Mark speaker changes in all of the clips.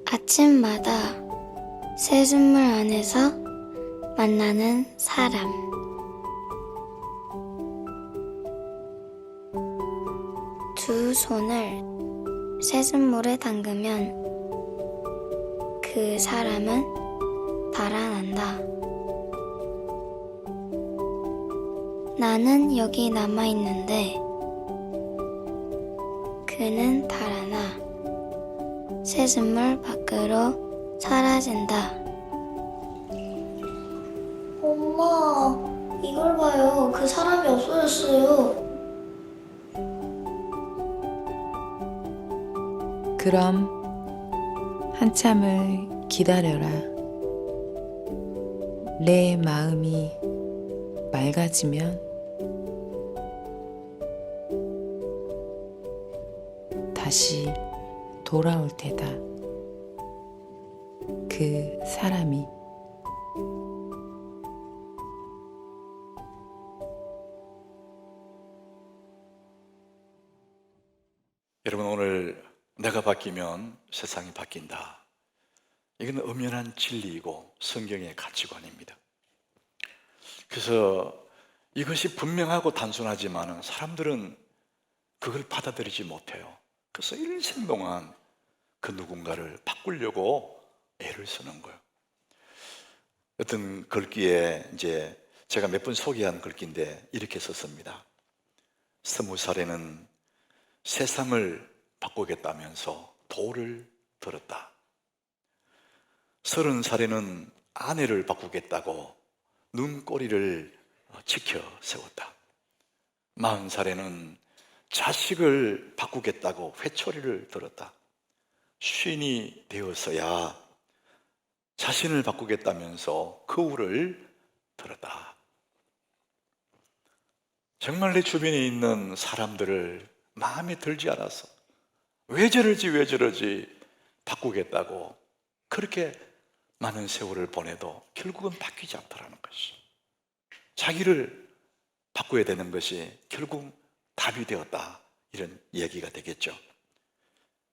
Speaker 1: 아침마다 새순물 안에서 만나는 사람. 두 손을 새순물에 담그면 그 사람은 달아난다. 나는 여기 남아있는데 그는 달아나 새순물 밖으로 사라진다.
Speaker 2: 엄마, 이걸 봐요. 그 사람이 없어졌어요.
Speaker 3: 그럼 한참을 기다려라. 내 마음이 맑아지면 다시 돌아올 테다. 그 사람이.
Speaker 4: 여러분, 오늘 내가 바뀌면 세상이 바뀐다. 이건 엄연한 진리이고 성경의 가치관입니다. 그래서 이것이 분명하고 단순하지만 사람들은 그걸 받아들이지 못해요. 그래서 일생 동안 그 누군가를 바꾸려고 애를 쓰는 거예요. 어떤 글귀에 이제 제가 몇 번 소개한 글귀인데 이렇게 썼습니다. 20살에는 세상을 바꾸겠다면서 돌을 들었다. 30살에는 아내를 바꾸겠다고 눈꼬리를 지켜 세웠다. 40살에는 자식을 바꾸겠다고 회초리를 들었다. 50이 되어서야 자신을 바꾸겠다면서 거울을 들었다. 정말 내 주변에 있는 사람들을 마음에 들지 않아서 왜 저러지 바꾸겠다고 그렇게 많은 세월을 보내도 결국은 바뀌지 않더라는 것이, 자기를 바꿔야 되는 것이 결국 답이 되었다, 이런 얘기가 되겠죠.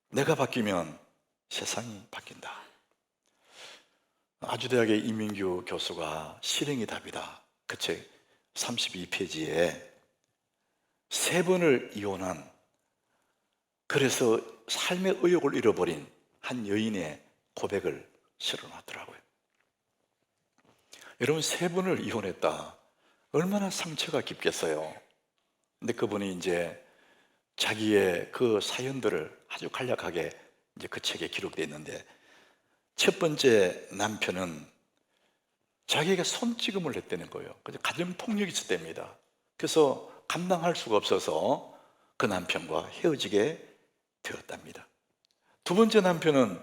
Speaker 4: 내가 바뀌면 세상이 바뀐다. 아주대학의 이민규 교수가 실행이 답이다, 그 책 32페이지에 3번을 이혼한, 그래서 삶의 의욕을 잃어버린 한 여인의 고백을 실어놨더라고요. 여러분, 3번을 이혼했다. 얼마나 상처가 깊겠어요. 근데 그분이 이제 자기의 그 사연들을 아주 간략하게 이제 그 책에 기록되어 있는데, 첫 번째 남편은 자기에게 손찌검을 했다는 거예요. 가정폭력이 있었답니다. 그래서 감당할 수가 없어서 그 남편과 헤어지게 되었답니다. 두 번째 남편은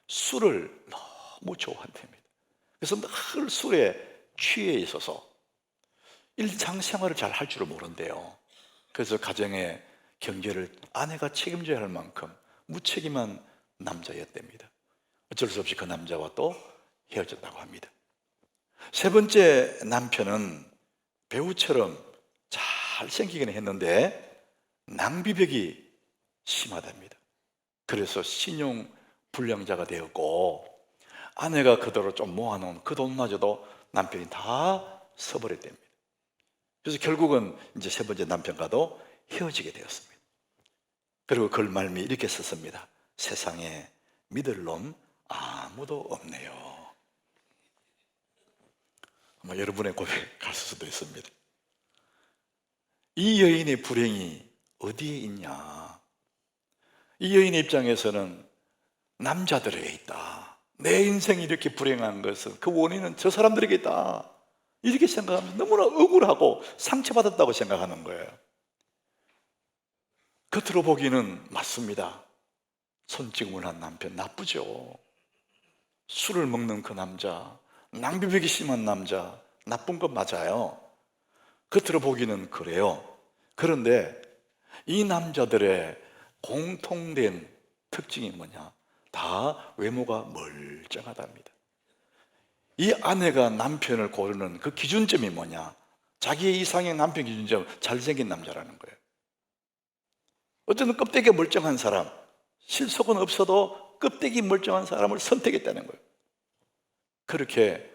Speaker 4: 술을 너무 좋아한답니다. 그래서 늘 술에 취해 있어서 일상생활을 잘 할 줄을 모른대요. 그래서 가정의 경제를 아내가 책임져야 할 만큼 무책임한 남자였답니다. 어쩔 수 없이 그 남자와 또 헤어졌다고 합니다. 세 번째 남편은 배우처럼 잘생기긴 했는데 낭비벽이 심하답니다. 그래서 신용 불량자가 되었고, 아내가 그대로 좀 모아놓은 그 돈마저도 남편이 다 써버렸답니다. 그래서 결국은 이제 세 번째 남편과도 헤어지게 되었습니다. 그리고 글 말미 이렇게 썼습니다. 세상에 믿을 놈 아무도 없네요. 아마 여러분의 고백 갔을 수도 있습니다. 이 여인의 불행이 어디에 있냐? 이 여인의 입장에서는 남자들에게 있다. 내 인생이 이렇게 불행한 것은 그 원인은 저 사람들에게 있다, 이렇게 생각하면서 너무나 억울하고 상처받았다고 생각하는 거예요. 겉으로 보기는 맞습니다. 손찌검을 한 남편 나쁘죠. 술을 먹는 그 남자, 낭비벽이 심한 남자, 나쁜 건 맞아요. 겉으로 보기는 그래요. 그런데 이 남자들의 공통된 특징이 뭐냐? 다 외모가 멀쩡하답니다. 이 아내가 남편을 고르는 그 기준점이 뭐냐? 자기의 이상형 남편 기준점, 잘생긴 남자라는 거예요. 어쨌든 껍데기 멀쩡한 사람, 실속은 없어도 껍데기 멀쩡한 사람을 선택했다는 거예요. 그렇게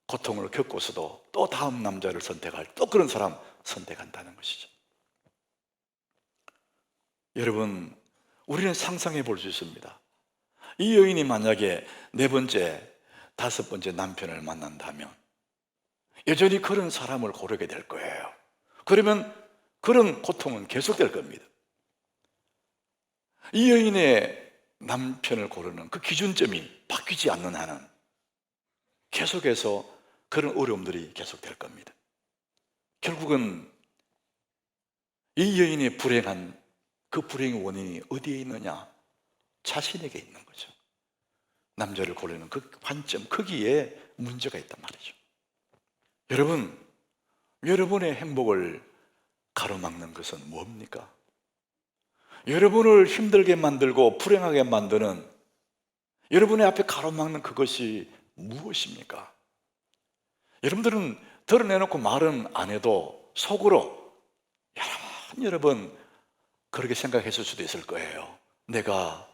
Speaker 4: 고통을 겪고서도 또 다음 남자를 선택할, 또 그런 사람 선택한다는 것이죠. 여러분, 우리는 상상해 볼 수 있습니다. 이 여인이 만약에 4번째, 5번째 남편을 만난다면 여전히 그런 사람을 고르게 될 거예요. 그러면 그런 고통은 계속될 겁니다. 이 여인의 남편을 고르는 그 기준점이 바뀌지 않는 한은 계속해서 그런 어려움들이 계속될 겁니다. 결국은 이 여인의 불행한 그 불행의 원인이 어디에 있느냐? 자신에게 있는 거죠. 남자를 고르는 그 관점, 거기에 문제가 있단 말이죠. 여러분, 여러분의 행복을 가로막는 것은 뭡니까? 여러분을 힘들게 만들고 불행하게 만드는 여러분의 앞에 가로막는 그것이 무엇입니까? 여러분들은 드러내놓고 말은 안 해도 속으로 여러분 그렇게 생각했을 수도 있을 거예요. 내가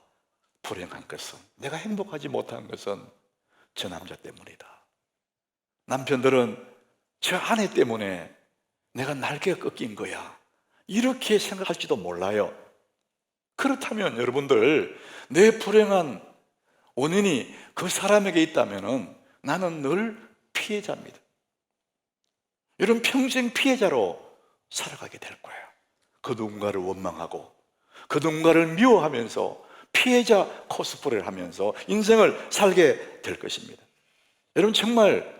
Speaker 4: 불행한 것은, 내가 행복하지 못한 것은 저 남자 때문이다. 남편들은 저 아내 때문에 내가 날개가 꺾인 거야. 이렇게 생각할지도 몰라요. 그렇다면 여러분들, 내 불행한 원인이 그 사람에게 있다면 나는 늘 피해자입니다. 여러분, 평생 피해자로 살아가게 될 거예요. 그 누군가를 원망하고 그 누군가를 미워하면서 피해자 코스프레를 하면서 인생을 살게 될 것입니다. 여러분, 정말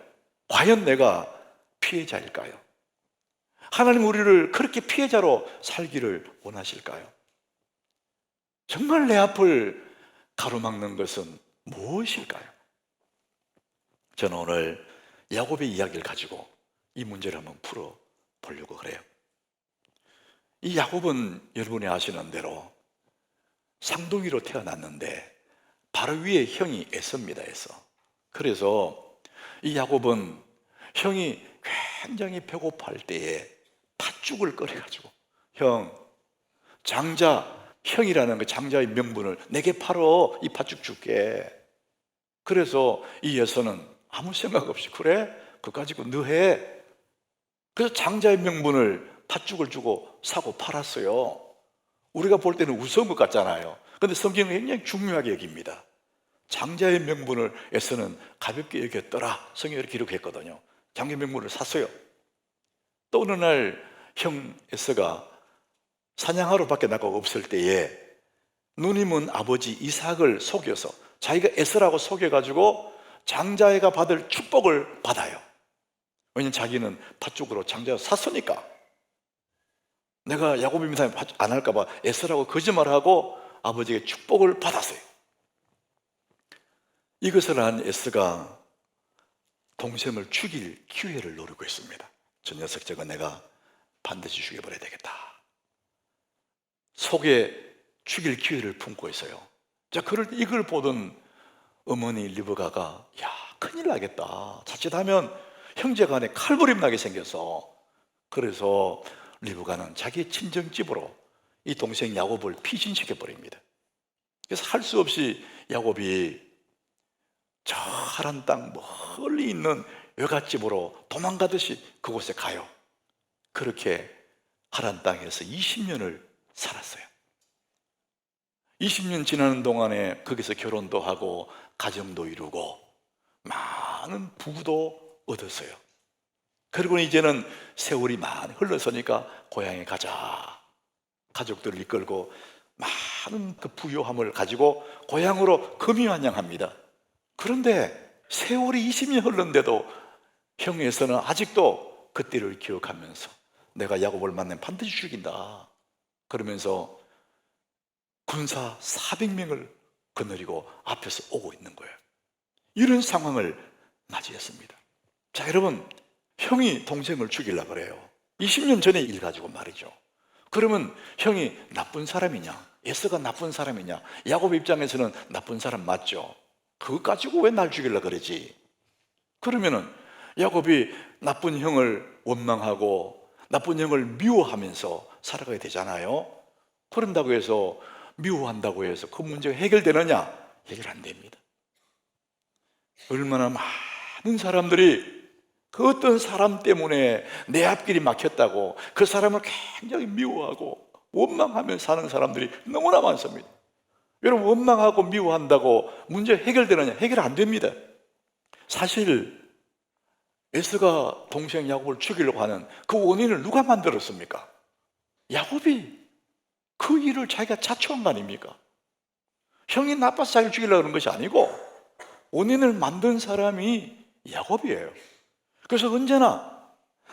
Speaker 4: 과연 내가 피해자일까요? 하나님 우리를 그렇게 피해자로 살기를 원하실까요? 정말 내 앞을 가로막는 것은 무엇일까요? 저는 오늘 야곱의 이야기를 가지고 이 문제를 한번 풀어보려고 그래요. 이 야곱은 여러분이 아시는 대로 쌍둥이로 태어났는데 바로 위에 형이 에서입니다. 에서. 그래서 이 야곱은 형이 굉장히 배고파할 때에 팥죽을 끓여가지고, 형, 장자, 형이라는 그 장자의 명분을 내게 팔어 이 팥죽 줄게. 그래서 이 에서는 아무 생각 없이, 그래? 그거 가지고 너 해. 그래서 장자의 명분을 팥죽을 주고 사고 팔았어요. 우리가 볼 때는 우스운 것 같잖아요. 그런데 성경은 굉장히 중요하게 여깁니다. 장자의 명분을 에서는 가볍게 여겼더라. 성경을 기록했거든요. 장자의 명분을 샀어요. 또 어느 날 형 에서가 사냥하러 밖에 나가고 없을 때에 누님은 아버지 이삭을 속여서 자기가 에서라고 속여가지고 장자애가 받을 축복을 받아요. 왜냐면 자기는 팥죽으로 장자를 샀으니까. 내가 야곱입니다 안 할까봐 에서라고 거짓말하고 아버지에게 축복을 받았어요. 이것을 한 에서가 동생을 죽일 기회를 노리고 있습니다. 저 녀석 저거 내가 반드시 죽여버려야 되겠다. 속에 죽일 기회를 품고 있어요. 자, 그럴 때 이걸 보던 어머니 리브가가, 야, 큰일 나겠다. 자칫하면 형제간에 칼부림 나게 생겨서, 그래서 리브가는 자기의 친정집으로 이 동생 야곱을 피신시켜버립니다. 그래서 할 수 없이 야곱이 저 하란 땅 멀리 있는 외갓집으로 도망가듯이 그곳에 가요. 그렇게 하란 땅에서 20년을 살았어요. 20년 지나는 동안에 거기서 결혼도 하고 가정도 이루고 많은 부도 얻었어요. 그리고 이제는 세월이 많이 흘러서니까 고향에 가자. 가족들을 이끌고 많은 그 부요함을 가지고 고향으로 금이환영합니다. 그런데 세월이 20년 흘렀는데도 형에서는 아직도 그때를 기억하면서 내가 야곱을 만나면 반드시 죽인다. 그러면서 군사 400명을 거느리고 앞에서 오고 있는 거예요. 이런 상황을 맞이했습니다. 자, 여러분, 형이 동생을 죽이려고 그래요. 20년 전의 일 가지고 말이죠. 그러면 형이 나쁜 사람이냐? 에서가 나쁜 사람이냐? 야곱 입장에서는 나쁜 사람 맞죠? 그거 가지고 왜 날 죽이려고 그러지? 그러면은 야곱이 나쁜 형을 원망하고 나쁜 형을 미워하면서 살아가야 되잖아요. 그런다고 해서 미워한다고 해서 그 문제가 해결되느냐? 해결 안 됩니다. 얼마나 많은 사람들이 그 어떤 사람 때문에 내 앞길이 막혔다고 그 사람을 굉장히 미워하고 원망하며 사는 사람들이 너무나 많습니다. 여러분, 원망하고 미워한다고 문제 해결되느냐? 해결 안 됩니다. 사실 에서가 동생 야곱을 죽이려고 하는 그 원인을 누가 만들었습니까? 야곱이 그 일을 자기가 자초한 거 아닙니까? 형이 나빠서 자기를 죽이려고 하는 것이 아니고 원인을 만든 사람이 야곱이에요. 그래서 언제나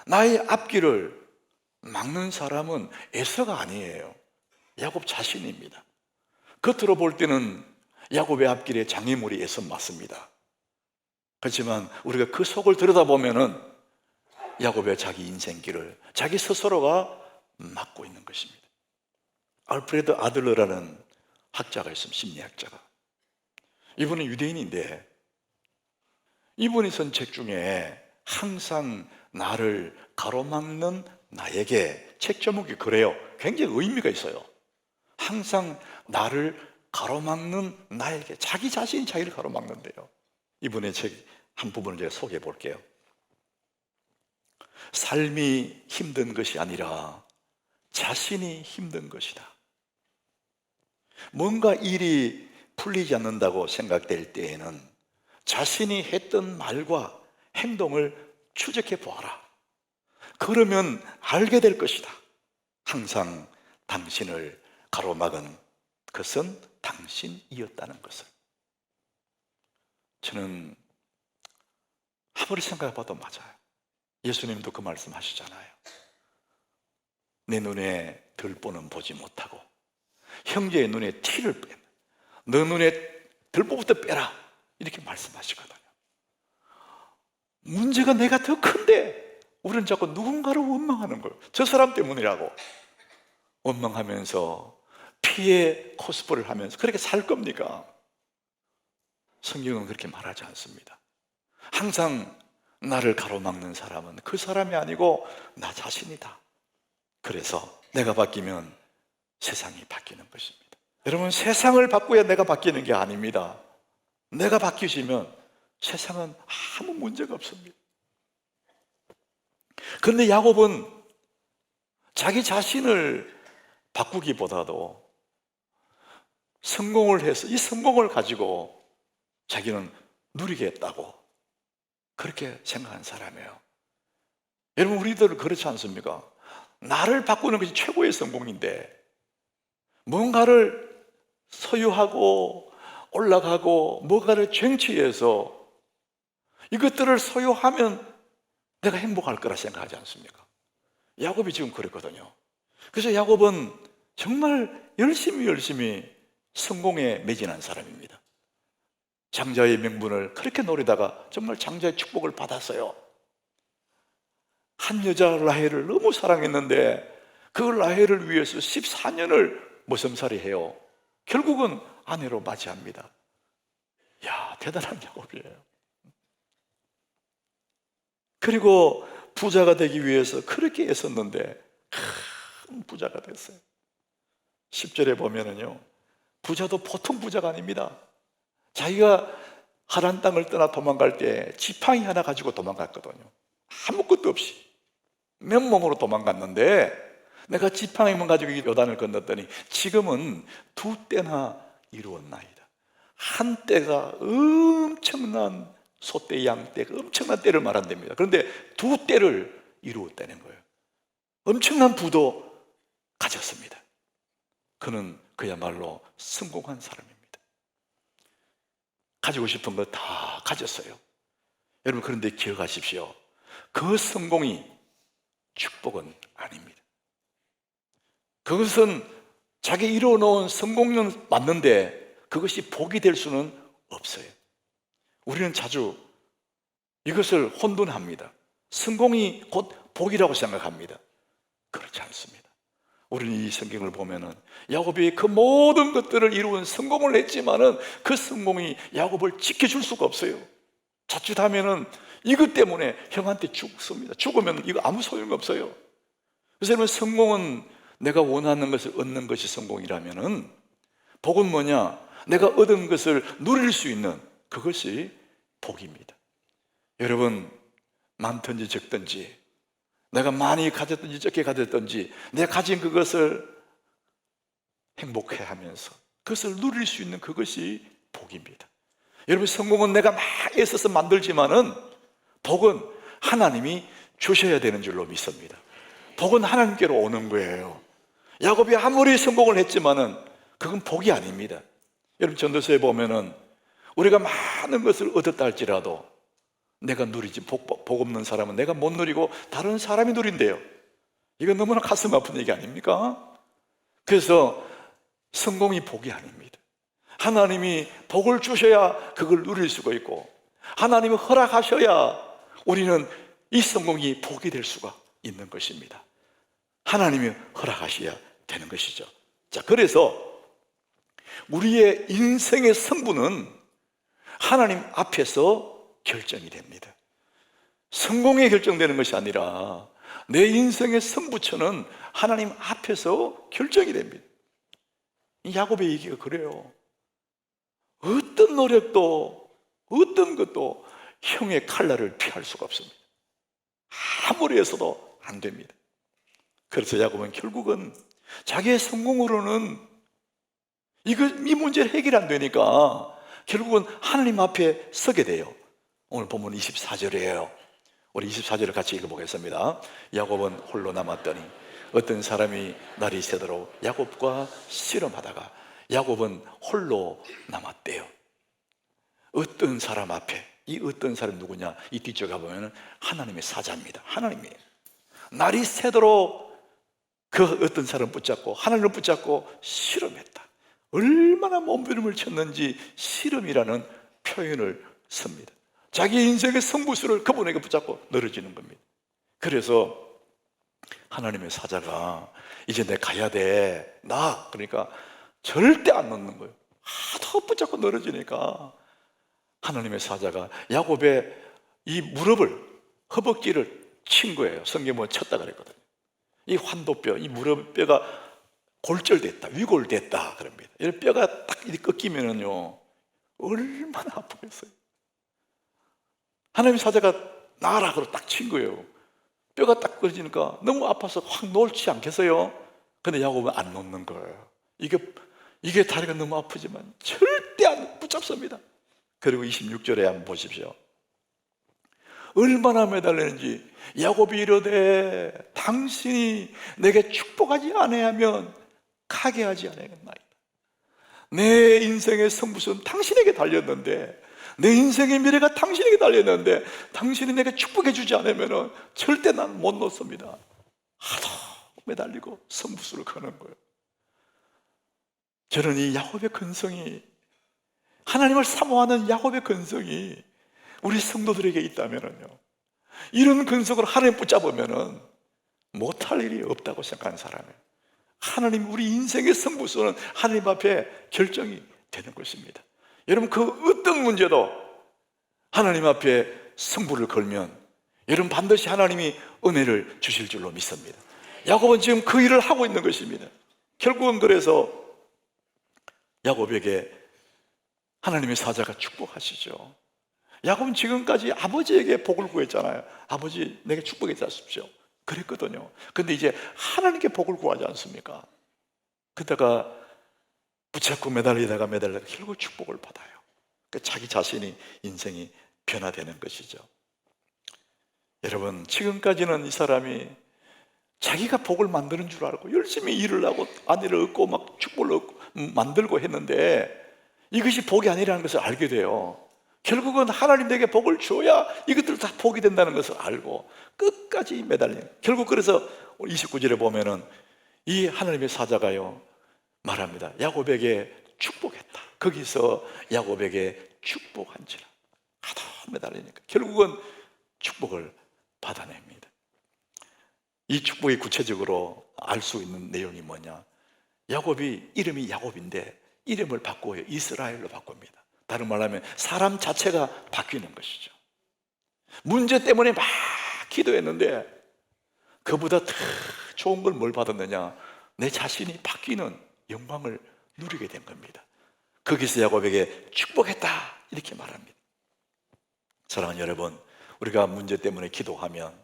Speaker 4: 나의 앞길을 막는 사람은 에서가 아니에요. 야곱 자신입니다. 겉으로 볼 때는 야곱의 앞길에 장애물이 에서 맞습니다. 그렇지만 우리가 그 속을 들여다보면은 야곱의 자기 인생길을 자기 스스로가 막고 있는 것입니다. 알프레드 아들러라는 학자가 있습니다. 심리학자가. 이분은 유대인인데 이분이 쓴 책 중에 항상 나를 가로막는 나에게, 책 제목이 그래요. 굉장히 의미가 있어요. 항상 나를 가로막는 나에게, 자기 자신이 자기를 가로막는데요. 이분의 책 한 부분을 제가 소개해 볼게요. 삶이 힘든 것이 아니라 자신이 힘든 것이다. 뭔가 일이 풀리지 않는다고 생각될 때에는 자신이 했던 말과 행동을 추적해 보아라. 그러면 알게 될 것이다. 항상 당신을 가로막은 것은 당신이었다는 것을. 저는 아무리 생각해 봐도 맞아요. 예수님도 그 말씀 하시잖아요. 내 눈에 들보는 보지 못하고 형제의 눈에 티를 빼, 너 눈에 들보부터 빼라, 이렇게 말씀하시거든요. 문제가 내가 더 큰데 우리는 자꾸 누군가를 원망하는 거예요. 저 사람 때문이라고 원망하면서 피해 코스프레를 하면서 그렇게 살 겁니까? 성경은 그렇게 말하지 않습니다. 항상 나를 가로막는 사람은 그 사람이 아니고 나 자신이다. 그래서 내가 바뀌면 세상이 바뀌는 것입니다. 여러분, 세상을 바꾸야 내가 바뀌는 게 아닙니다. 내가 바뀌시면 세상은 아무 문제가 없습니다. 그런데 야곱은 자기 자신을 바꾸기보다도 성공을 해서 이 성공을 가지고 자기는 누리겠다고 그렇게 생각한 사람이에요. 여러분, 우리들은 그렇지 않습니까? 나를 바꾸는 것이 최고의 성공인데 뭔가를 소유하고 올라가고 뭔가를 쟁취해서 이것들을 소유하면 내가 행복할 거라 생각하지 않습니까? 야곱이 지금 그랬거든요. 그래서 야곱은 정말 열심히 성공에 매진한 사람입니다. 장자의 명분을 그렇게 노리다가 정말 장자의 축복을 받았어요. 한 여자 라헬을 너무 사랑했는데 그 라헬을 위해서 14년을 모성살이 해요. 결국은 아내로 맞이합니다. 야, 대단한 야곱이에요. 그리고 부자가 되기 위해서 그렇게 애썼는데 큰 부자가 됐어요. 10절에 보면은요, 부자도 보통 부자가 아닙니다. 자기가 하란 땅을 떠나 도망갈 때 지팡이 하나 가지고 도망갔거든요. 아무것도 없이 맨몸으로 도망갔는데 내가 지팡이만 가지고 요단을 건넜더니 지금은 2떼나 이루었나이다. 한 떼가 엄청난 소떼, 양떼, 엄청난 떼를 말한답니다. 그런데 2떼를 이루었다는 거예요. 엄청난 부도 가졌습니다. 그는 그야말로 성공한 사람입니다. 가지고 싶은 거 다 가졌어요. 여러분, 그런데 기억하십시오. 그 성공이 축복은 아닙니다. 그것은 자기 이루어놓은 성공은 맞는데 그것이 복이 될 수는 없어요. 우리는 자주 이것을 혼돈합니다. 성공이 곧 복이라고 생각합니다. 그렇지 않습니다. 우리는 이 성경을 보면은 야곱이 그 모든 것들을 이루은 성공을 했지만은 그 성공이 야곱을 지켜줄 수가 없어요. 자칫하면은 이것 때문에 형한테 죽습니다. 죽으면 이거 아무 소용없어요. 그래서 여러분, 성공은 내가 원하는 것을 얻는 것이 성공이라면은, 복은 뭐냐? 내가 얻은 것을 누릴 수 있는 그것이 복입니다. 여러분, 많든지 적든지, 내가 많이 가졌든지 적게 가졌든지, 내가 가진 그것을 행복해 하면서 그것을 누릴 수 있는 그것이 복입니다. 여러분, 성공은 내가 막 애써서 만들지만은 복은 하나님이 주셔야 되는 줄로 믿습니다. 복은 하나님께로 오는 거예요. 야곱이 아무리 성공을 했지만은 그건 복이 아닙니다. 여러분, 전도서에 보면은 우리가 많은 것을 얻었다 할지라도 내가 누리지, 복 없는 사람은 내가 못 누리고 다른 사람이 누린대요. 이건 너무나 가슴 아픈 얘기 아닙니까? 그래서 성공이 복이 아닙니다. 하나님이 복을 주셔야 그걸 누릴 수가 있고, 하나님이 허락하셔야 우리는 이 성공이 복이 될 수가 있는 것입니다. 하나님이 허락하셔야 되는 것이죠. 자, 그래서 우리의 인생의 승부는 하나님 앞에서 결정이 됩니다. 성공에 결정되는 것이 아니라 내 인생의 승부처는 하나님 앞에서 결정이 됩니다. 야곱의 얘기가 그래요. 어떤 노력도, 어떤 것도 형의 칼날을 피할 수가 없습니다. 아무리 해서도 안 됩니다. 그래서 야곱은 결국은 자기의 성공으로는 이 문제를 해결 안 되니까 결국은 하나님 앞에 서게 돼요. 오늘 본문 24절이에요. 우리 24절을 같이 읽어보겠습니다. 야곱은 홀로 남았더니 어떤 사람이 날이 새도록 야곱과 씨름하다가 야곱은 홀로 남았대요. 어떤 사람 앞에, 이 어떤 사람이 누구냐? 이 뒤쪽에 가보면 하나님의 사자입니다. 하나님이에요. 날이 새도록 그 어떤 사람 붙잡고 하나님을 붙잡고 씨름했다. 얼마나 몸부림을 쳤는지 씨름이라는 표현을 씁니다. 자기 인생의 승부수를 그분에게 붙잡고 늘어지는 겁니다. 그래서 하나님의 사자가 이제 내 가야 돼, 나, 그러니까 절대 안 놓는 거예요. 하도 붙잡고 늘어지니까 하나님의 사자가 야곱의 이 무릎을, 허벅지를 친 거예요. 성경에 보면 쳤다 그랬거든요. 이 환도뼈, 이 무릎뼈가 골절됐다, 위골됐다 그럽니다. 이 뼈가 딱 이렇게 꺾이면은요 얼마나 아프겠어요. 하나님의 사자가 나가라 그러고 딱 친 거예요. 뼈가 딱 끊어지니까 너무 아파서 확 놓지 않겠어요? 근데 야곱은 안 놓는 거예요. 이게 다리가 너무 아프지만 절대 안 붙잡습니다. 그리고 26절에 한번 보십시오. 얼마나 매달리는지. 야곱이 이르되 당신이 내게 축복하지 아니하면 가게 하지 아니하겠나이다. 내 인생의 승부수는 당신에게 달렸는데, 내 인생의 미래가 당신에게 달렸는데 당신이 내게 축복해 주지 않으면 절대 난 못 놓습니다. 하도 매달리고 승부수를 거는 거예요. 저는 이 야곱의 근성이, 하나님을 사모하는 야곱의 근성이 우리 성도들에게 있다면요, 이런 근성을 하나님 붙잡으면 못할 일이 없다고 생각하는 사람이에요. 하나님, 우리 인생의 승부수는 하나님 앞에 결정이 되는 것입니다. 여러분, 그 어떤 문제도 하나님 앞에 승부를 걸면 여러분 반드시 하나님이 은혜를 주실 줄로 믿습니다. 야곱은 지금 그 일을 하고 있는 것입니다. 결국은 그래서 야곱에게 하나님의 사자가 축복하시죠. 야곱은 지금까지 아버지에게 복을 구했잖아요. 아버지, 내게 축복해 주십시오 그랬거든요. 근데 이제 하나님께 복을 구하지 않습니까? 그러다가 붙잡고 매달리다가 결국 축복을 받아요. 그러니까 자기 자신이, 인생이 변화되는 것이죠. 여러분, 지금까지는 이 사람이 자기가 복을 만드는 줄 알고 열심히 일을 하고 아내를 얻고 막 축복을 얻고 만들고 했는데 이것이 복이 아니라는 것을 알게 돼요. 결국은 하나님 내게 복을 줘야 이것들 다 복이 된다는 것을 알고 끝까지 매달리는, 결국 그래서 29절에 보면은 이 하나님의 사자가요 말합니다. 야곱에게 축복했다. 거기서 야곱에게 축복한지라. 하도 매달리니까 결국은 축복을 받아냅니다. 이 축복이 구체적으로 알 수 있는 내용이 뭐냐? 야곱이 이름이 야곱인데 이름을 바꾸어요. 이스라엘로 바꿉니다. 다른 말로 하면 사람 자체가 바뀌는 것이죠. 문제 때문에 막 기도했는데 그보다 더 좋은 걸 뭘 받았느냐? 내 자신이 바뀌는 영광을 누리게 된 겁니다. 거기서 야곱에게 축복했다 이렇게 말합니다. 사랑하는 여러분, 우리가 문제 때문에 기도하면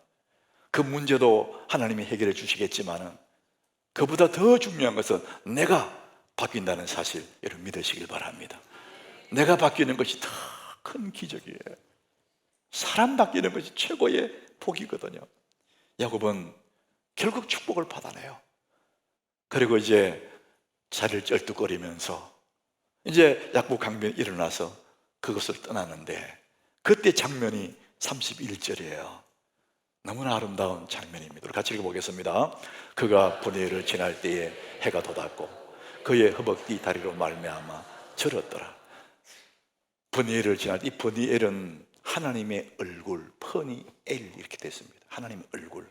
Speaker 4: 그 문제도 하나님이 해결해 주시겠지만 그보다 더 중요한 것은 내가 바뀐다는 사실, 여러분 믿으시길 바랍니다. 내가 바뀌는 것이 더 큰 기적이에요. 사람 바뀌는 것이 최고의 복이거든요. 야곱은 결국 축복을 받아내요. 그리고 이제 자리를 쩔뚝거리면서 이제 야곱 강변에 일어나서 그것을 떠나는데, 그때 장면이 31절이에요. 너무나 아름다운 장면입니다. 우리 같이 읽어보겠습니다. 그가 분이엘을 지날 때에 해가 돋았고 그의 허벅지 다리로 말미암아 절었더라. 분이엘을 지날 때, 이 분이엘은 하나님의 얼굴, 퍼니엘 이렇게 됐습니다. 하나님의 얼굴.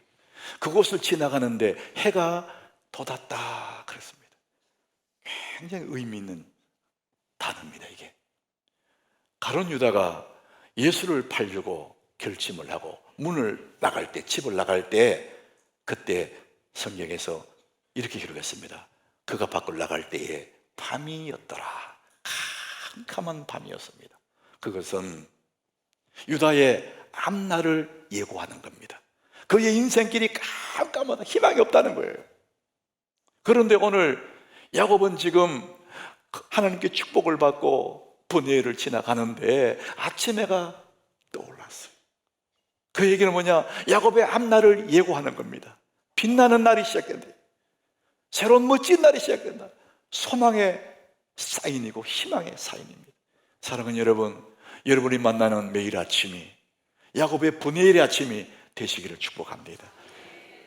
Speaker 4: 그곳을 지나가는데 해가 돋았다 그랬습니다. 굉장히 의미 있는 단어입니다. 이게 가룟 유다가 예수를 팔려고 결심을 하고 문을 나갈 때, 집을 나갈 때, 그때 성경에서 이렇게 기록했습니다. 그가 밖을 나갈 때에 밤이었더라. 캄캄한 밤이었습니다. 그것은 유다의 앞날을 예고하는 겁니다. 그의 인생길이 깜깜하다, 희망이 없다는 거예요. 그런데 오늘 야곱은 지금 하나님께 축복을 받고 분이엘을 지나가는데 아침 해가 떠올랐어요. 그 얘기는 뭐냐? 야곱의 앞날을 예고하는 겁니다. 빛나는 날이 시작된다. 새로운 멋진 날이 시작된다. 소망의 사인이고 희망의 사인입니다. 사랑하는 여러분, 여러분이 만나는 매일 아침이 야곱의 분이엘의 아침이 되시기를 축복합니다.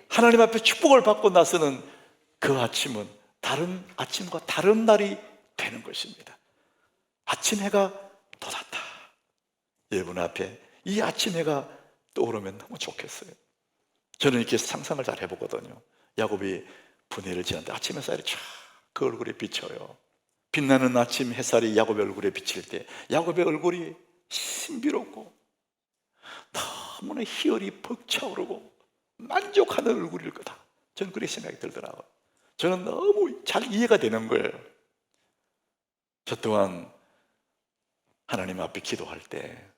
Speaker 4: 하나님 앞에 축복을 받고 나서는 그 아침은 다른 아침과 다른 날이 되는 것입니다. 아침 해가 돋았다. 여러분 앞에 이 아침 해가 떠오르면 너무 좋겠어요. 저는 이렇게 상상을 잘 해보거든요. 야곱이 분이엘을 지났는데 아침 햇살이 쫙 그 얼굴에 비쳐요. 빛나는 아침 햇살이 야곱의 얼굴에 비칠 때 야곱의 얼굴이 신비롭고 너무나 희열이 벅차오르고 만족하는 얼굴일 거다. 저는 그렇게 생각이 들더라고요. 저는 너무 잘 이해가 되는 거예요. 저 또한 하나님 앞에 기도할 때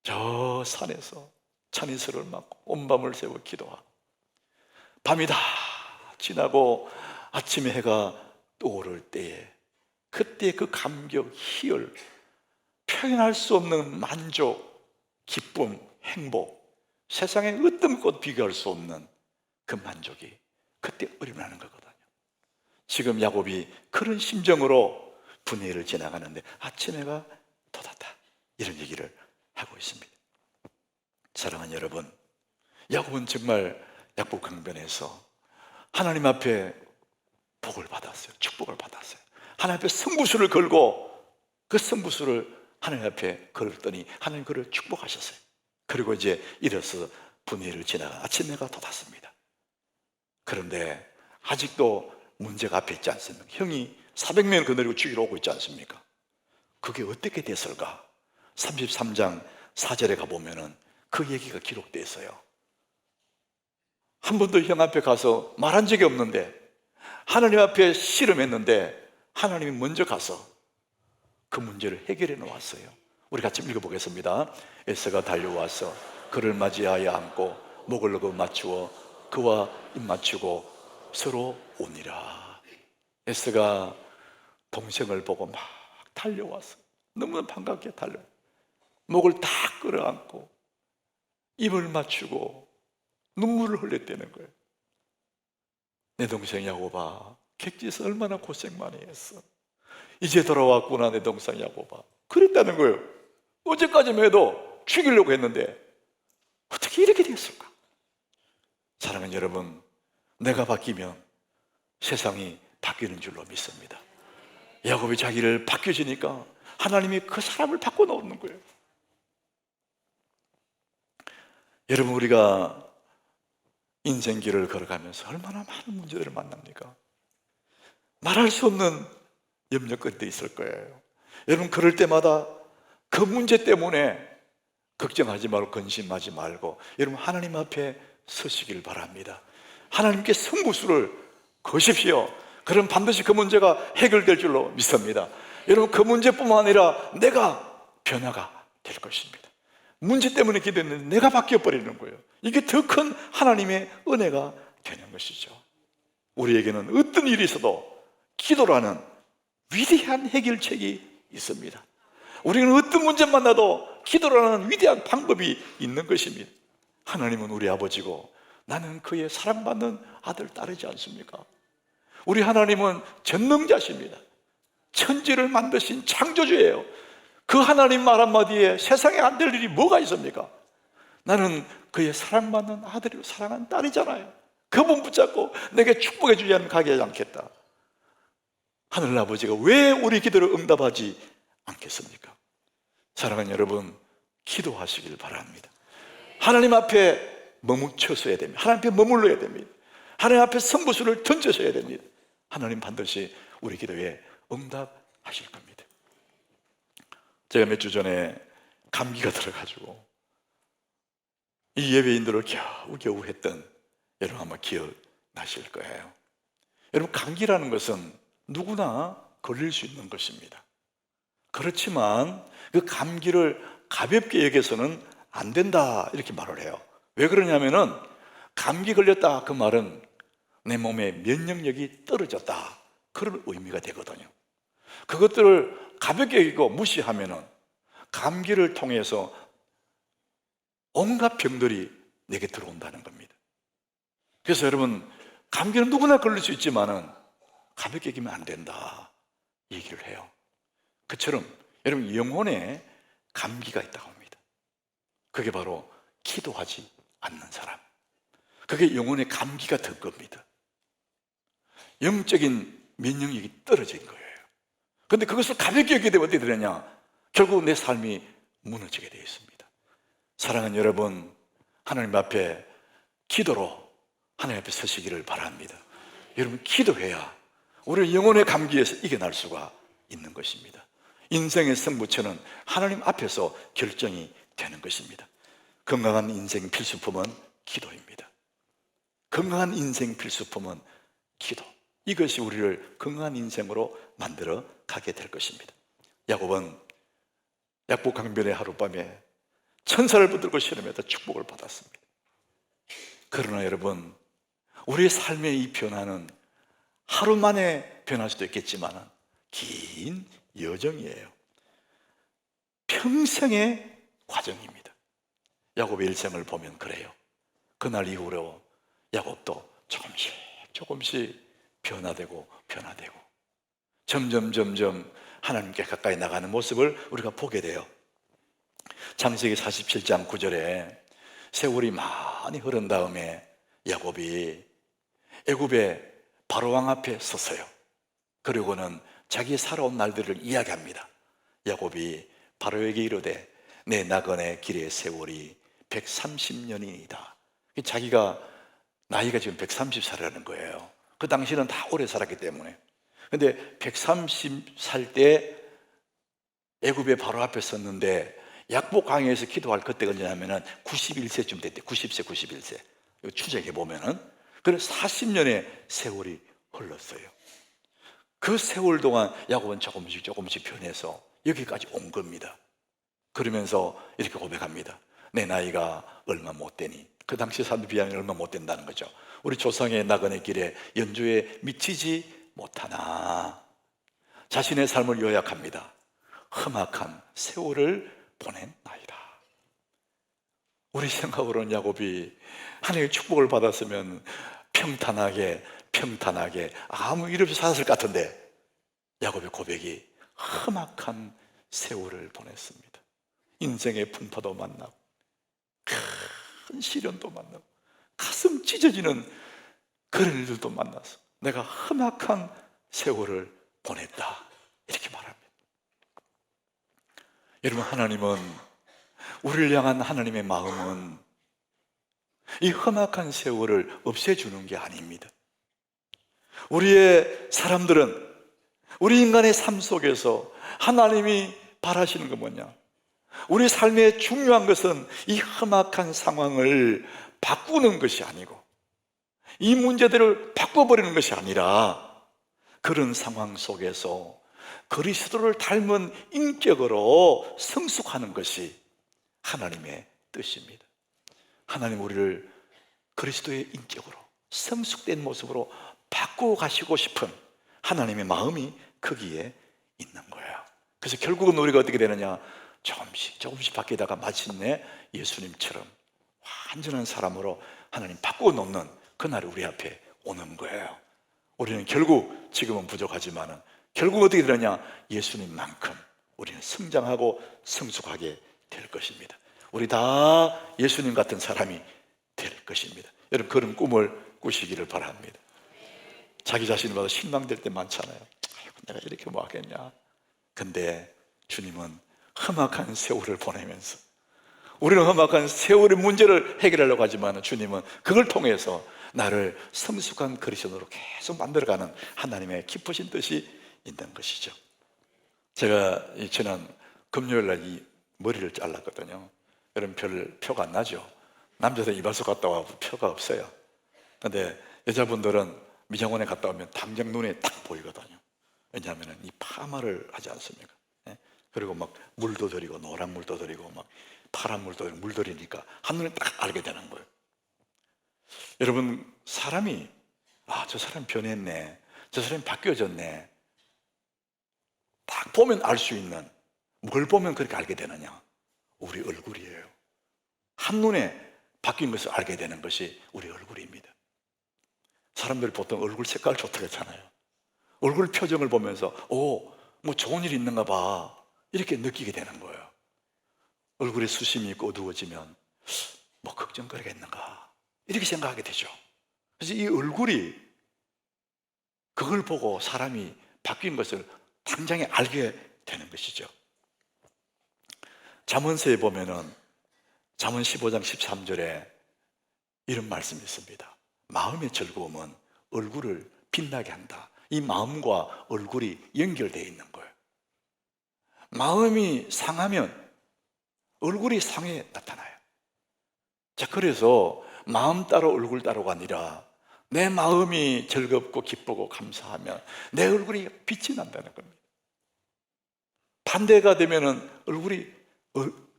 Speaker 4: 저 산에서 찬이슬을 맞고 온 밤을 새워 기도하고 밤이 다 지나고 아침에 해가 떠오를 때에 그때 그 감격, 희열, 표현할 수 없는 만족, 기쁨, 행복, 세상에 어떤 것 비교할 수 없는 그 만족이 그때 일어나는 거거든요. 지금 야곱이 그런 심정으로 분이엘을 지나가는데 아침 해가 돋았다, 이런 얘기를 하고 있습니다. 사랑하는 여러분, 야곱은 정말 야곱 강변에서 하나님 앞에 복을 받았어요. 축복을 받았어요. 하나님 앞에 성부수를 걸고 그 성부수를 하나님 앞에 걸었더니 하나님 그를 축복하셨어요. 그리고 이제 일어서 분이엘을 지나가 아침 해가 돋았습니다. 그런데 아직도 문제가 앞에 있지 않습니까? 형이 400명 거느리고 죽이러 오고 있지 않습니까? 그게 어떻게 됐을까? 33장 4절에 가보면은 그 얘기가 기록되어 있어요. 한 번도 형 앞에 가서 말한 적이 없는데 하나님 앞에 씨름했는데 하나님이 먼저 가서 그 문제를 해결해 놓았어요. 우리 같이 읽어보겠습니다. 에서가 달려와서 그를 맞이하여 안고 목을 넣고 맞추어 그와 입 맞추고 서로 오니라. 에서가 동생을 보고 막 달려와서 너무 반갑게 달려 목을 딱 끌어안고 입을 맞추고 눈물을 흘렸다는 거예요. 내 동생 야곱아, 객지에서 얼마나 고생 많이 했어. 이제 돌아왔구나 내 동생 야곱아. 그랬다는 거예요. 어제까지만 해도 죽이려고 했는데 어떻게 이렇게 됐을까? 사랑하는 여러분, 내가 바뀌면 세상이 바뀌는 줄로 믿습니다. 야곱이 자기를 바뀌어지니까 하나님이 그 사람을 바꿔놓는 거예요. 여러분, 우리가 인생길을 걸어가면서 얼마나 많은 문제들을 만납니까? 말할 수 없는 염려거리도 있을 거예요. 여러분, 그럴 때마다 그 문제 때문에 걱정하지 말고 근심하지 말고 여러분 하나님 앞에 서시길 바랍니다. 하나님께 승부수를 거십시오. 그럼 반드시 그 문제가 해결될 줄로 믿습니다. 여러분 그 문제뿐만 아니라 내가 변화가 될 것입니다. 문제 때문에 기도했는데 내가 바뀌어버리는 거예요. 이게 더 큰 하나님의 은혜가 되는 것이죠. 우리에게는 어떤 일이 있어도 기도라는 위대한 해결책이 있습니다. 우리는 어떤 문제 만나도 기도라는 위대한 방법이 있는 것입니다. 하나님은 우리 아버지고 나는 그의 사랑받는 아들 딸이지 않습니까? 우리 하나님은 전능자십니다. 천지를 만드신 창조주예요. 그 하나님 말 한마디에 세상에 안 될 일이 뭐가 있습니까? 나는 그의 사랑받는 아들이고 사랑하는 딸이잖아요. 그분 붙잡고 내게 축복해 주지 않으면 가게 하지 않겠다. 하늘 아버지가 왜 우리 기도를 응답하지 않겠습니까? 사랑하는 여러분, 기도하시길 바랍니다. 하나님 앞에 머무쳐서야 됩니다. 하나님 앞에 머물러야 됩니다. 하나님 앞에 승부수를 던져서야 됩니다. 하나님 반드시 우리 기도에 응답하실 겁니다. 제가 몇 주 전에 감기가 들어가지고 이 예배인들을 겨우겨우 했던 여러분 아마 기억나실 거예요. 여러분 감기라는 것은 누구나 걸릴 수 있는 것입니다. 그렇지만 그 감기를 가볍게 여겨서는 안 된다 이렇게 말을 해요. 왜 그러냐면은 감기 걸렸다 그 말은 내 몸의 면역력이 떨어졌다 그런 의미가 되거든요. 그것들을 가볍게 여기고 무시하면은 감기를 통해서 온갖 병들이 내게 들어온다는 겁니다. 그래서 여러분 감기는 누구나 걸릴 수 있지만은 가볍게 여기면 안 된다 얘기를 해요. 그처럼 여러분 영혼에 감기가 있다고 합니다. 그게 바로 기도하지 않는 사람, 그게 영혼의 감기가 된 겁니다. 영적인 면역력이 떨어진 거예요. 그런데 그것을 가볍게 여기게 되면 어떻게 되느냐? 결국 내 삶이 무너지게 되어 있습니다. 사랑하는 여러분, 하나님 앞에 기도로 하나님 앞에 서시기를 바랍니다. 여러분 기도해야 우리 영혼의 감기에서 이겨날 수가 있는 것입니다. 인생의 승부처는 하나님 앞에서 결정이 되는 것입니다. 건강한 인생 필수품은 기도입니다. 건강한 인생 필수품은 기도. 이것이 우리를 건강한 인생으로 만들어 가게 될 것입니다. 야곱은 약복 강변의 하룻밤에 천사를 붙들고 씨름해서 축복을 받았습니다. 그러나 여러분, 우리의 삶의 이 변화는 하루 만에 변할 수도 있겠지만 긴 여정이에요. 평생의 과정입니다. 야곱의 일생을 보면 그래요. 그날 이후로 야곱도 조금씩 변화되고 점점 하나님께 가까이 나가는 모습을 우리가 보게 돼요. 창세기 47장 9절에 세월이 많이 흐른 다음에 야곱이 애굽의 바로왕 앞에 섰어요. 그리고는 자기 살아온 날들을 이야기합니다. 야곱이 바로에게 이르되 내 나그네 길의 세월이 130년이다. 자기가 나이가 지금 130살이라는 거예요. 그 당시는 다 오래 살았기 때문에. 근데 130살 때 애굽의 바로 앞에 섰는데 약복 강에서 기도할 그때가 언제냐면은 91세쯤 됐대. 90세, 91세. 추적해 보면은. 그래서 40년의 세월이 흘렀어요. 그 세월 동안 야곱은 조금씩 변해서 여기까지 온 겁니다. 그러면서 이렇게 고백합니다. 내 나이가 얼마 못 되니. 그 당시 사람들 비하면 얼마 못 된다는 거죠. 우리 조상의 나그네 길에 연주에 미치지 못하나 자신의 삶을 요약합니다. 험악한 세월을 보낸 나이다. 우리 생각으로는 야곱이 하나님의 축복을 받았으면 평탄하게 아무 일 없이 살았을 것 같은데 야곱의 고백이 험악한 세월을 보냈습니다. 인생의 풍파도 만나고 큰 시련도 만나고 가슴 찢어지는 그런 일들도 만나서 내가 험악한 세월을 보냈다 이렇게 말합니다. 여러분, 하나님은 우리를 향한 하나님의 마음은 이 험악한 세월을 없애주는 게 아닙니다. 우리의 사람들은 우리 인간의 삶 속에서 하나님이 바라시는 건 뭐냐? 우리 삶에 중요한 것은 이 험악한 상황을 바꾸는 것이 아니고 이 문제들을 바꿔버리는 것이 아니라 그런 상황 속에서 그리스도를 닮은 인격으로 성숙하는 것이 하나님의 뜻입니다. 하나님 우리를 그리스도의 인격으로 성숙된 모습으로 바꾸어 가시고 싶은 하나님의 마음이 거기에 있는 거예요. 그래서 결국은 우리가 어떻게 되느냐, 조금씩 바뀌다가 마침내 예수님처럼 완전한 사람으로 하나님 바꾸어 놓는 그날이 우리 앞에 오는 거예요. 우리는 결국 지금은 부족하지만은 결국 어떻게 되느냐, 예수님만큼 우리는 성장하고 성숙하게 될 것입니다. 우리 다 예수님 같은 사람이 될 것입니다. 여러분 그런 꿈을 꾸시기를 바랍니다. 자기 자신을 봐도 실망될 때 많잖아요. 아이고, 내가 이렇게 뭐 하겠냐. 근데 주님은 험악한 세월을 보내면서, 우리는 험악한 세월의 문제를 해결하려고 하지만 주님은 그걸 통해서 나를 성숙한 그리스도로 계속 만들어가는 하나님의 깊으신 뜻이 있는 것이죠. 제가 지난 금요일 날 이 머리를 잘랐거든요. 여러분 별 표가 안 나죠? 남자들 이발소 갔다 와도 표가 없어요. 근데 여자분들은 미장원에 갔다 오면 당장 눈에 딱 보이거든요. 왜냐하면 이 파마를 하지 않습니까? 예? 그리고 막 물도 들이고 노란 물도 들이고 막 파란 물도 들이고 물 들이니까 한눈에 딱 알게 되는 거예요. 여러분 사람이 저 사람 변했네, 저 사람이 바뀌어졌네, 딱 보면 알 수 있는, 뭘 보면 그렇게 알게 되느냐? 우리 얼굴이에요. 한눈에 바뀐 것을 알게 되는 것이 우리 얼굴입니다. 사람들이 보통 얼굴 색깔 좋다고 했잖아요. 얼굴 표정을 보면서 뭐 좋은 일이 있는가 봐 이렇게 느끼게 되는 거예요. 얼굴에 수심이 있고 어두워지면 뭐 걱정거리겠는가 이렇게 생각하게 되죠. 그래서 이 얼굴이, 그걸 보고 사람이 바뀐 것을 당장에 알게 되는 것이죠. 잠언서에 보면은 잠언 15장 13절에 이런 말씀이 있습니다. 마음의 즐거움은 얼굴을 빛나게 한다. 이 마음과 얼굴이 연결되어 있는 거예요. 마음이 상하면 얼굴이 상해 나타나요. 자, 그래서 마음 따로 얼굴 따로가 아니라 내 마음이 즐겁고 기쁘고 감사하면 내 얼굴이 빛이 난다는 겁니다. 반대가 되면은 얼굴이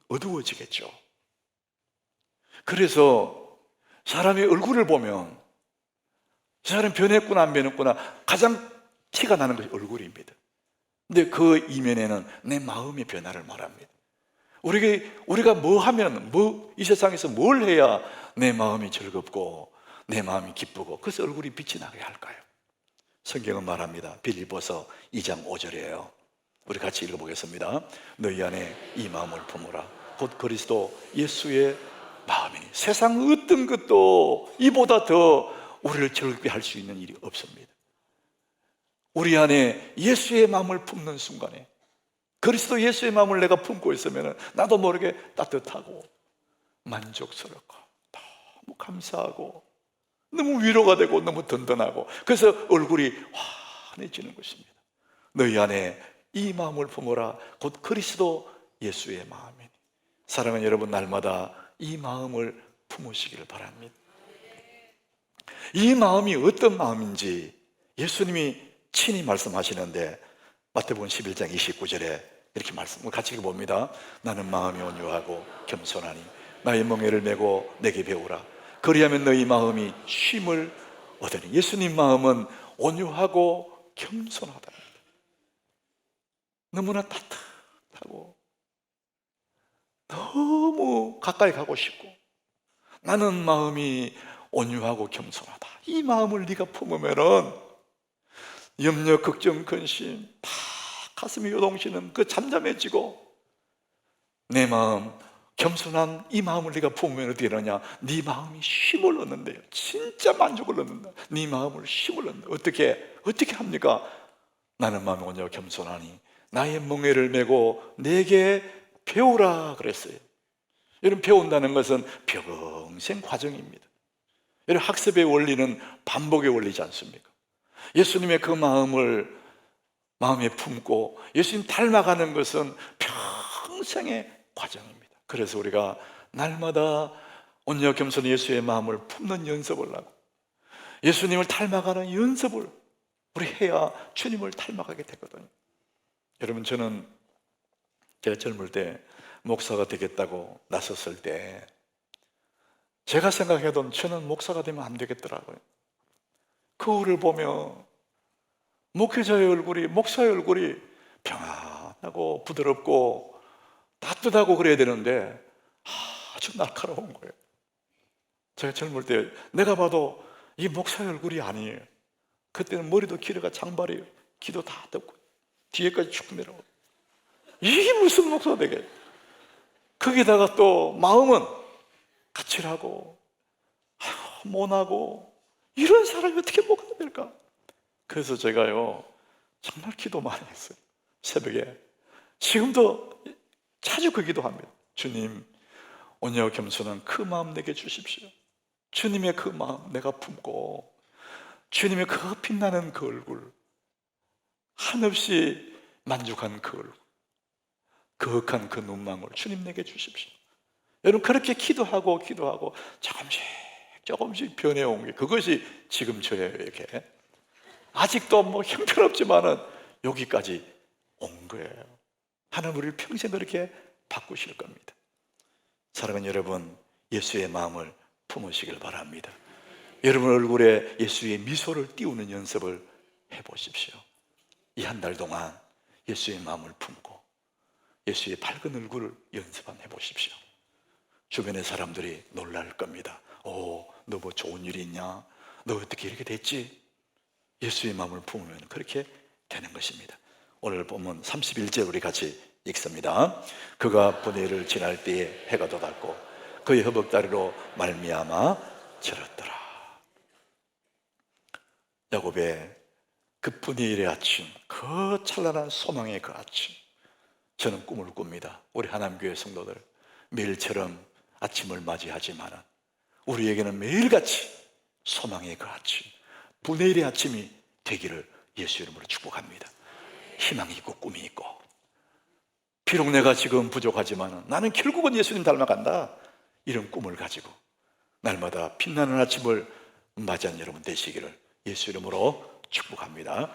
Speaker 4: 어두워지겠죠. 그래서 사람이 얼굴을 보면 저 사람이 변했구나 안 변했구나 가장 티가 나는 것이 얼굴입니다. 근데 그 이면에는 내 마음의 변화를 말합니다. 우리가 뭐 하면, 이 세상에서 뭘 해야 내 마음이 즐겁고 내 마음이 기쁘고 그래서 얼굴이 빛이 나게 할까요? 성경은 말합니다. 빌립보서 2장 5절이에요. 우리 같이 읽어보겠습니다. 너희 안에 이 마음을 품으라. 곧 그리스도 예수의 마음이니 세상 어떤 것도 이보다 더 우리를 즐겁게 할 수 있는 일이 없습니다. 우리 안에 예수의 마음을 품는 순간에, 그리스도 예수의 마음을 내가 품고 있으면 나도 모르게 따뜻하고 만족스럽고 너무 감사하고 너무 위로가 되고 너무 든든하고 그래서 얼굴이 환해지는 것입니다. 너희 안에 이 마음을 품어라. 곧 그리스도 예수의 마음이니. 사랑하는 여러분, 날마다 이 마음을 품으시기를 바랍니다. 이 마음이 어떤 마음인지 예수님이 친히 말씀하시는데 마태복음 11장 29절에 이렇게 말씀, 같이 읽어봅니다. 나는 마음이 온유하고 겸손하니 나의 멍에를 메고 내게 배우라. 그리하면 너희 마음이 쉼을 얻으니. 예수님 마음은 온유하고 겸손하다. 너무나 따뜻하고 너무 가까이 가고 싶고 나는 마음이 온유하고 겸손하다. 이 마음을 네가 품으면은 염려, 걱정, 근심 다 가슴이 요동치는 그 잠잠해지고 내 마음, 겸손한 이 마음을 네가 품으면 어떻게 되느냐? 네 마음이 쉼을 얻는데요. 진짜 만족을 얻는다. 네 마음을 쉼을 얻는다. 어떻게 합니까? 나는 마음이 온유하고 겸손하니 나의 멍에를 메고 내게 배우라 그랬어요. 여러분, 배운다는 것은 평생 과정입니다. 여러분, 학습의 원리는 반복의 원리지 않습니까? 예수님의 그 마음을 마음에 품고 예수님 닮아가는 것은 평생의 과정입니다. 그래서 우리가 날마다 온유와 겸손 예수의 마음을 품는 연습을 하고 예수님을 닮아가는 연습을 우리 해야 주님을 닮아가게 되거든요. 여러분, 저는 제가 젊을 때 목사가 되겠다고 나섰을 때 제가 생각해도 저는 목사가 되면 안 되겠더라고요. 거울을 보며 목회자의 얼굴이, 목사의 얼굴이 평안하고 부드럽고 따뜻하고 그래야 되는데 아주 날카로운 거예요. 제가 젊을 때 내가 봐도 이 목사의 얼굴이 아니에요. 그때는 머리도 길어가 장발이에요. 귀도 다 덮고 뒤에까지 쭉 내려오고, 이게 무슨 목사가 되게. 거기다가 또 마음은 까칠하고 모나고, 이런 사람이 어떻게 목사가 될까? 그래서 제가요 정말 기도 많이 했어요. 새벽에. 지금도 자주 그 기도합니다. 주님, 온유와 겸손한 그 마음 내게 주십시오. 주님의 그 마음 내가 품고, 주님의 그 빛나는 그 얼굴, 한없이 만족한 그 얼굴, 거룩한 그 눈망울 주님 내게 주십시오. 여러분, 그렇게 기도하고 조금씩 변해온 게 그것이 지금 저예요. 이렇게 아직도 뭐 형편없지만은 여기까지 온 거예요. 하나님 우리를 평생 그렇게 바꾸실 겁니다. 사랑하는 여러분, 예수의 마음을 품으시길 바랍니다. 여러분 얼굴에 예수의 미소를 띄우는 연습을 해보십시오. 이 한 달 동안 예수의 마음을 품고 예수의 밝은 얼굴을 연습 한번 해보십시오. 주변의 사람들이 놀랄 겁니다. 너 뭐 좋은 일이 있냐? 너 어떻게 이렇게 됐지? 예수의 마음을 품으면 그렇게 되는 것입니다. 오늘 본문 31절 우리 같이 읽습니다. 그가 분해를 지날 때에 해가 돋았고 그의 허벅다리로 말미암아 절었더라. 야곱의 그 분해일의 아침, 그 찬란한 소망의 그 아침, 저는 꿈을 꿉니다. 우리 하나님교회 성도들 매일처럼 아침을 맞이하지만 우리에게는 매일같이 소망의 그 아침, 분해일의 아침이 되기를 예수 이름으로 축복합니다. 희망이 있고 꿈이 있고, 비록 내가 지금 부족하지만 나는 결국은 예수님 닮아간다, 이런 꿈을 가지고 날마다 빛나는 아침을 맞이한 여러분 되시기를 예수 이름으로 축복합니다.